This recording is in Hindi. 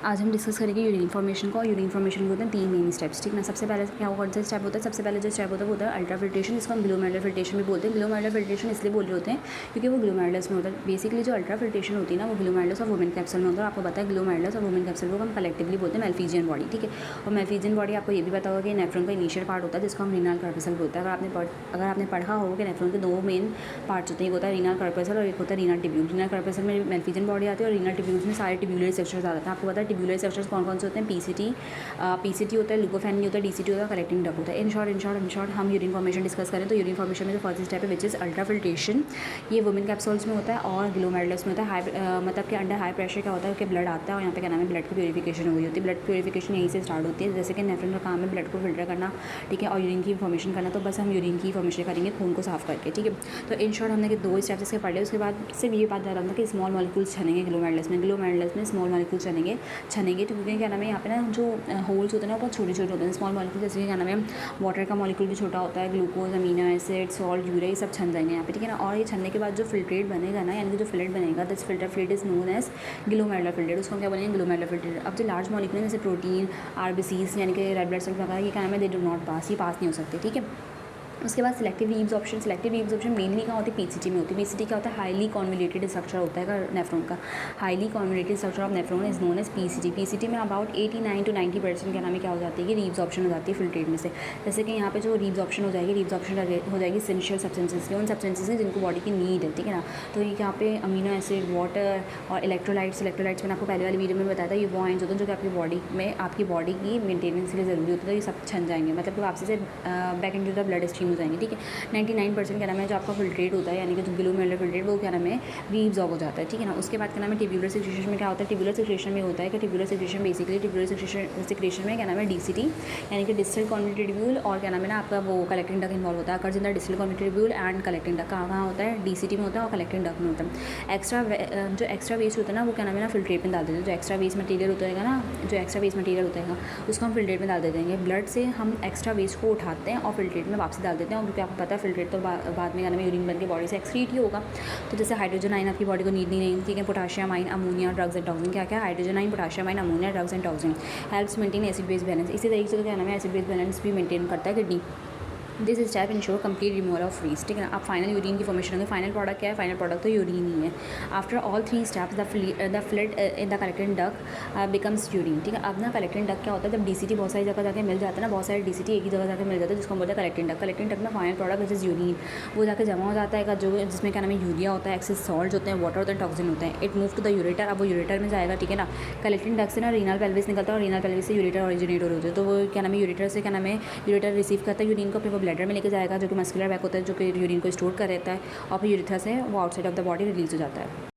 आज हम डिस्कस करेंगे यूरिन फॉर्मेशन को। और यूरिन फॉर्मेशन के होते हैं 3 मेन स्टेप्स, ठीक ना। सबसे पहले क्या कौन सा स्टेप होता है? सबसे पहले जो स्टेप होता है वो होता है अल्ट्रा फिल्ट्रेशन, जिसको हम ग्लोमेरुलर फिल्ट्रेशन भी बोलते हैं। ग्लोमेरुलर फिल्ट्रेशन इसलिए बोल रहे होते हैं क्योंकि वो ग्लोमेरुलस में होता है। बेसिकली जो अल्ट्रा फिल्ट्रेशन होती है ना, वो ग्लोमेरुलस और वुमेन कैप्सूल में होता है। आपको पता है ग्लोमेरुलस और वुमेन कैप्सूल को हम कलेक्टिवली बोलते हैं मेल्फिजियन बॉडी, ठीक है। और मेल्फिजियन बॉडी आपको ये भी पता होगा कि नेफ्रॉन का इनिशियल पार्ट होता है जिसको हम रीनल कॉर्पस्कल बोलते हैं। अगर आपने पढ़ा हो कि नेफ्रॉन के 2 मेन पार्ट्स होते हैं, एक होता है रीनल कॉर्पस्कल और एक होता है रीनल ट्यूब्यूल। रीनल कॉर्पस्कल में मेल्फिजियन बॉडी आती है और रीनल ट्यूब्यूल्स में सारे ट्यूब्यूलर स्ट्रक्चर्स आ जाते हैं। आपको पता है ट्यूब्यूलर स्ट्रक्चर्स कौन कौन से होते हैं? पीसीटी होता है, लुकोफेनी होता है, डीसीटी होता है, कलेक्टिंग डक्ट होता है। इन शॉर्ट हम यूरिन फॉर्मेशन डिस्कस करें तो यूरिन फॉर्मेशन में जो फर्स्ट स्टेप है विच इज़ अल्ट्रा फिल्ट्रेशन, ये वुमेन कैप्सूल्स में होता है और ग्लोमेरुलस में होता है। मतलब कि अंडर हाई प्रेशर क्या होता है कि ब्लड आता है और यहाँ पे क्या नाम है, ब्लड की प्योरीफिकेशन हो गई होती है। ब्लड प्योरीफिकेशन यहीं से स्टार्ट होती है। जैसे कि नेफ्रॉन का काम है ब्लड को फिल्टर करना, ठीक है, और यूरिन की फॉर्मेशन करना, तो बस हम यूरिन की फॉर्मेशन करेंगे खून को साफ करके, ठीक है। तो इन शॉर्ट हमने 2 स्टेप्स इसके पढ़ लिया। उसके बाद सिर्फ ये बात जाना था कि स्मॉल मॉलिक्यूल्स छनेंगे ग्लोमेरुलस में स्मॉल मॉलिक्यूल्स छनेंगे तो क्योंकि क्या नाम है यहाँ पे ना जो होल्स होते हैं ना बहुत छोटे छोटे होते हैं। स्मॉल मॉलिक्यूल जैसे क्या नाम है, वाटर का मॉलिक्यूल भी छोटा होता है, glucose, amino acid, salt, urea, ये सब छन जाएंगे यहाँ पे, ठीक है ना। और ये छनने के बाद जो फिल्ट्रेट बनेगा ना, यानी कि जो फिल्ट्रेट बनेगा, this filtrate is known as glomerular filtrate. उसको क्या बोलेंगे? Glomerular filtrate. अब जो लार्ज मॉलिक्यूल है जैसे प्रोटीन, आरबीसीज यानी कि रेड ब्लड सेल वगैरह, ये क्या नाम है, दे डू नॉट पास, ये पास नहीं हो सकते, ठीक है। उसके बाद सिलेक्टिव रीअब्जॉर्प्शन मेनली कहाँ होती है? पीसीटी में होती है। पीसीटी क्या होता है? हाईली कॉन्वोल्यूटेड स्ट्रक्चर होता है नेफ्रॉन का। Highly convoluted structure of nephron is known as PCT. PCT में अबाउट 89 to 90% क्या नाम है, क्या हो जाती है कि रीअब्जॉर्प्शन हो जाती है फिल्ट्रेट में से। जैसे कि यहाँ पे जो रीअब्जॉर्प्शन हो जाएगी एसेंशियल सब्सटेंसेस की, उन सब्सटेंसेस की जिनको बॉडी की नीड है, ठीक है ना। तो ये यहाँ पे अमीनो एसिड, वाटर और इलेक्ट्रोलाइट्स मैंने आपको पहले वाली वीडियो में बताया था, ये वो आयंस होते हैं जो कि आपकी बॉडी की मेंटेनेंस के लिए ज़रूरी होता है। तो ये सब छन जाएंगे, मतलब वापसी से back in to the blood stream हो जाएंगे, ठीक है। 99% क्या नाम है जो आपका फिल्ट्रेट होता है, यानी कि जो ग्लोमेरुलर फिल्ट्रेट, वो क्या नाम है, रीअब्जॉर्ब हो जाता है, ठीक है ना। उसके बाद क्या नाम है, ट्यूब्यूलर सिक्रेशन में क्या होता है? ट्यूब्यूलर सिक्रेशन में होता है कि ट्यूब्यूलर सिक्रेशन में क्या नाम है, डीसीटी यानी कि डिस्टल कॉन्वोल्यूटेड ट्यूब्यूल, और क्या नाम है ना आपका वो कलेक्टिंग डक्ट इन्वॉल्व होता है। अगर जिंदा distal convoluted tubule and collecting duct कहाँ होता है? डीसीटी में होता है और कलेक्टिंग डक्ट में होता है। जो एक्स्ट्रा वेस्ट होता है ना, वो क्या नाम है ना, फिल्ट्रेट में डाल देते हैं। जो एक्स्ट्रा वेस्ट मटीरियल होता है उसको हम फिल्ट्रेट में डाल देते हैं। ब्लड से हम एक्स्ट्रा वेस्ट को उठाते हैं और फिल्ट्रेट में वापस डाल देते हैं, क्योंकि आपको पता है फिल्ट्रेट तो बाद में में यूरिन बन के बॉडी से एक्सक्रीट ही होगा। तो जैसे हाइड्रोजन आयन आपकी बॉडी को नीड नहीं रही, ठीक है। Potassium ion, ammonia, drugs and toxin, क्या hydrogen ion, potassium ion, ammonia, drugs and toxin helps maintain acid base balance. इसी तरीके से क्या नाम है, एसिड बेस बैलेंस भी मेंटेन करता है kidney. This step ensure complete removal of waste, ठीक है ना। अब फाइनल यूरिन की फॉर्मेशन होगी। फाइनल प्रोडक्ट क्या है? फाइनल प्रोडक्ट तो यूरिन ही है। After all 3 steps the fluid in the collecting duct becomes urine, ठीक है। अब ना कलेक्टिंग डक्ट क्या होता है, जब डीसीटी बहुत सारी जगह जाके मिल जाता है ना, बहुत सारे डीसीटी एक ही जगह जाके मिल जाता है, जिसको हम बोलते हैं कलेक्टिंग डक्ट। कलेक्टिंग डक्ट में final product which is urine, वो जाकर जमा हो जाता है, जो जिसमें क्या नाम है, यूरिया होता है, एक्सेस सॉल्ट होते हैं, वाटर होता है, टॉक्सिन होता है। It move to the ureter, अब वो यूरेटर में जाएगा, ठीक है ना। कलेक्टिंग डक्ट से ना रीनल पेल्विस निकलता है और रीनल पेल्विस से यूरेटर ओरिजिनेट होते हैं। तो वो क्या नाम है, यूरेटर से क्या नाम है, यूरेटर रिसीव करता है यूरिन को, फिर वो ब्लैडर में लेके जाएगा जो कि मस्कुलर बैक होता है, जो कि यूरिन को स्टोर कर रहता है, और फिर यूरेथ्रा से वो outside of the body release हो जाता है।